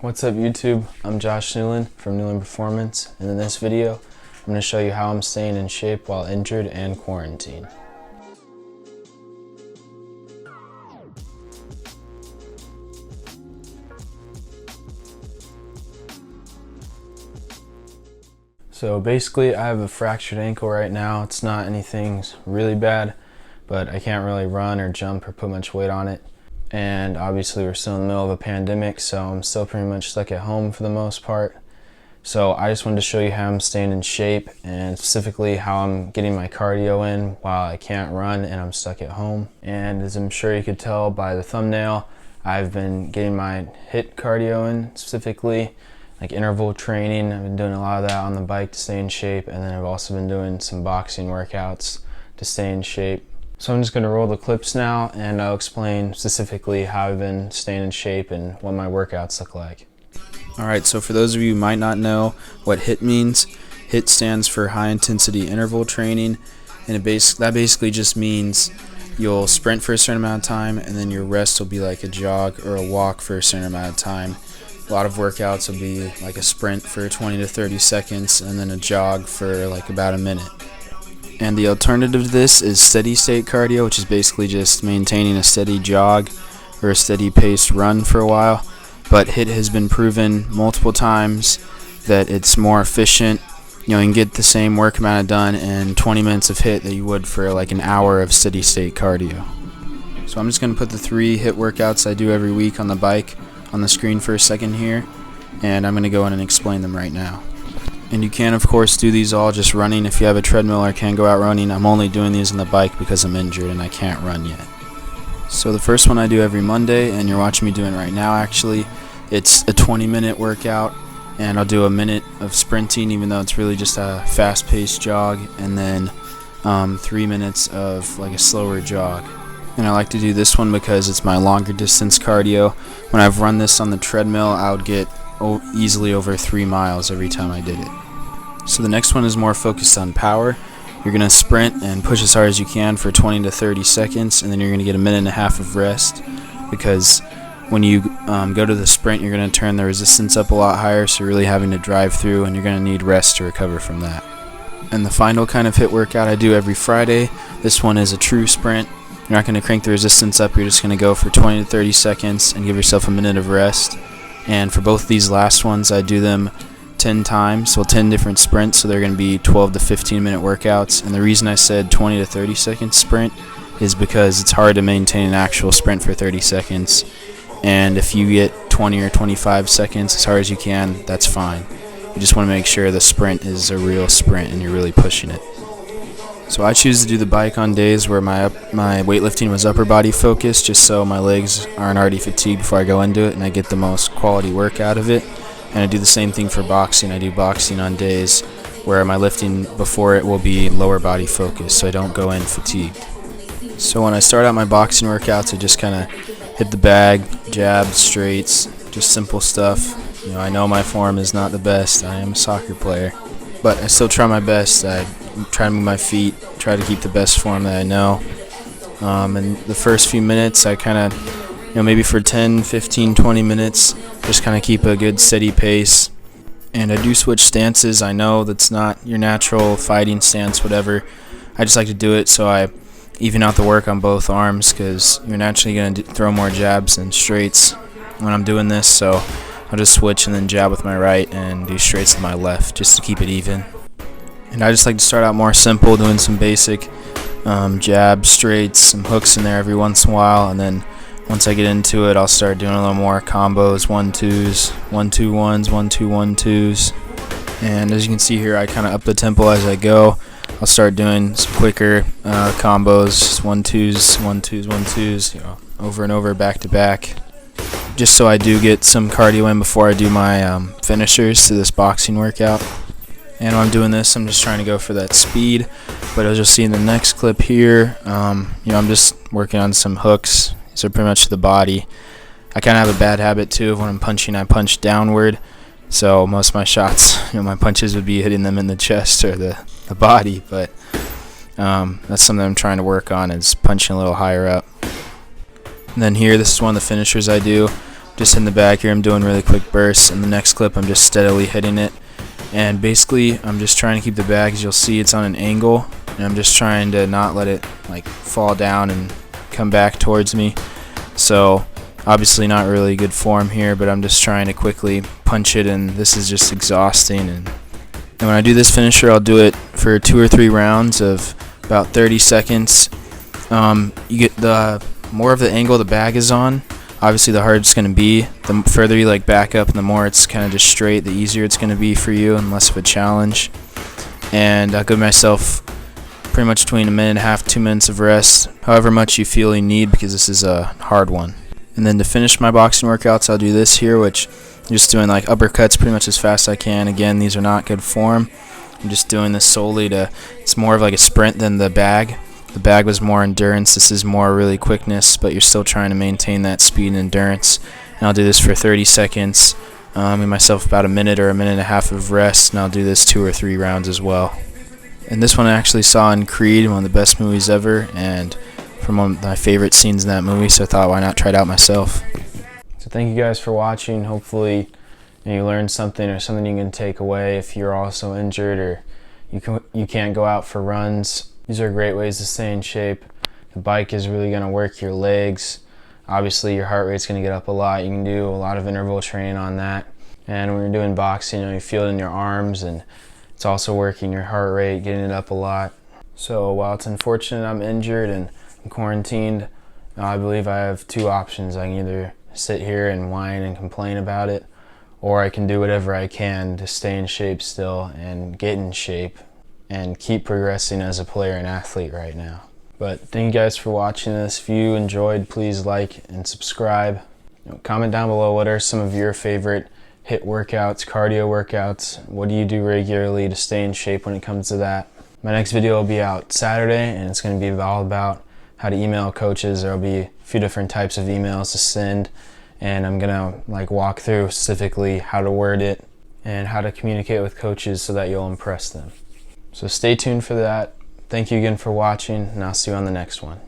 What's up YouTube? I'm Josh Newland from Newland Performance, and in this video I'm going to show you how I'm staying in shape while injured and quarantined. So basically I have a fractured ankle right now. It's not anything really bad, but I can't really run or jump or put much weight on it. And obviously we're still in the middle of a pandemic, so I'm still pretty much stuck at home for the most part. So I just wanted to show you how I'm staying in shape, and specifically how I'm getting my cardio in while I can't run and I'm stuck at home. And as I'm sure you could tell by the thumbnail, I've been getting my h.i.i.t cardio in, specifically like interval training. I've been doing a lot of that on the bike to stay in shape, and then I've also been doing some boxing workouts to stay in shape. So I'm just going to roll the clips now, and I'll explain specifically how I've been staying in shape and what my workouts look like. Alright, so for those of you who might not know what h.i.i.t means, h.i.i.t stands for high intensity interval training, and that basically just means you'll sprint for a certain amount of time, and then your rest will be like a jog or a walk for a certain amount of time. A lot of workouts will be like a sprint for 20 to 30 seconds, and then a jog for like about a minute. And the alternative to this is steady state cardio, which is basically just maintaining a steady jog or a steady paced run for a while. But h.i.i.t has been proven multiple times that it's more efficient. You know, you can get the same work amount done in 20 minutes of h.i.i.t that you would for like an hour of steady state cardio. So I'm just going to put the 3 h.i.i.t workouts I do every week on the bike on the screen for a second here, and I'm going to go in and explain them right now. And you can of course do these all just running if you have a treadmill or can go out running. I'm only doing these on the bike because I'm injured and I can't run yet. So the first one I do every Monday, and you're watching me doing right now actually, it's a 20-minute workout, and I'll do a minute of sprinting even though it's really just a fast-paced jog, and then 3 minutes of like a slower jog. And I like to do this one because it's my longer distance cardio. When I've run this on the treadmill, I would get easily over 3 miles every time I did it. So the next one is more focused on power. You're going to sprint and push as hard as you can for 20 to 30 seconds, and then you're going to get a minute and a half of rest, because when you go to the sprint, you're going to turn the resistance up a lot higher, so you're really having to drive through, and you're going to need rest to recover from that. And the final kind of h.i.i.t workout I do every Friday, this one is a true sprint. You're not going to crank the resistance up, you're just going to go for 20 to 30 seconds and give yourself a minute of rest. And for both these last ones, I do them 10 times, so 10 different sprints, so they're going to be 12 to 15 minute workouts. And the reason I said 20 to 30 second sprint is because it's hard to maintain an actual sprint for 30 seconds. And if you get 20 or 25 seconds as hard as you can, that's fine. You just want to make sure the sprint is a real sprint and you're really pushing it. So I choose to do the bike on days where my weightlifting was upper body focused, just so my legs aren't already fatigued before I go into it and I get the most quality work out of it. And I do the same thing for boxing. I do boxing on days where my lifting before it will be lower body focused, so I don't go in fatigued. So when I start out my boxing workouts, I just kind of hit the bag, jabs, straights, just simple stuff. You know, I know my form is not the best. I am a soccer player, but I still try my best. I try to move my feet, try to keep the best form that I know. And the first few minutes, I kind of, maybe for 10, 15, 20 minutes, just kind of keep a good steady pace. And I do switch stances. I know that's not your natural fighting stance, whatever. I just like to do it so I even out the work on both arms, because you're naturally going to throw more jabs than straights when I'm doing this. So I'll just switch and then jab with my right and do straights with my left just to keep it even. And I just like to start out more simple, doing some basic jabs, straights, some hooks in there every once in a while, and then once I get into it, I'll start doing a little more combos, 1-2s, 1-2-1s, 1-2-1-2s. And as you can see here, I kind of up the tempo as I go. I'll start doing some quicker combos, 1-2s, 1-2s, 1-2s, over and over, back to back, just so I do get some cardio in before I do my finishers to this boxing workout. And when I'm doing this, I'm just trying to go for that speed. But as you'll see in the next clip here, I'm just working on some hooks. These are pretty much the body. I kind of have a bad habit too of when I'm punching, I punch downward. So most of my shots, my punches would be hitting them in the chest or the body. But that's something I'm trying to work on, is punching a little higher up. And then here, this is one of the finishers I do. just in the back here, I'm doing really quick bursts. In the next clip, I'm just steadily hitting it. And basically, I'm just trying to keep the bag, as you'll see, it's on an angle. And I'm just trying to not let it like fall down and come back towards me. So obviously not really good form here, but I'm just trying to quickly punch it, and this is just exhausting. And when I do this finisher, I'll do it for 2 or 3 rounds of about 30 seconds. You get the more of the angle the bag is on, obviously the harder it's going to be. The further you like back up and the more it's kind of just straight, the easier it's going to be for you and less of a challenge. And I'll give myself pretty much between 1.5 minutes, 2 minutes of rest, however much you feel you need, because this is a hard one. And then to finish my boxing workouts, I'll do this here, which I'm just doing like uppercuts pretty much as fast as I can. Again, these are not good form. I'm just doing this solely to, it's more of like a sprint than the bag. The bag was more endurance. This is more really quickness, but you're still trying to maintain that speed and endurance. And I'll do this for 30 seconds. Give myself about 1 minute or 1.5 minutes of rest, and I'll do this 2 or 3 rounds as well. And this one I actually saw in Creed, one of the best movies ever, and from one of my favorite scenes in that movie, so I thought, why not try it out myself. So thank you guys for watching. Hopefully you learned something or something you can take away if you're also injured or you can't go out for runs. These are great ways to stay in shape. The bike is really going to work your legs. Obviously your heart rate's going to get up a lot. You can do a lot of interval training on that. And when you're doing boxing, you feel it in your arms, and it's also working your heart rate, getting it up a lot. So while it's unfortunate I'm injured and I'm quarantined, I believe I have 2 options. I can either sit here and whine and complain about it, or I can do whatever I can to stay in shape still and get in shape and keep progressing as a player and athlete right now. But thank you guys for watching this. If you enjoyed, please like and subscribe. Comment down below, what are some of your favorite HIIT workouts, cardio workouts? What do you do regularly to stay in shape when it comes to that? My next video will be out Saturday, and it's going to be all about how to email coaches. There will be a few different types of emails to send, and I'm going to walk through specifically how to word it and how to communicate with coaches so that you'll impress them. So stay tuned for that. Thank you again for watching, and I'll see you on the next one.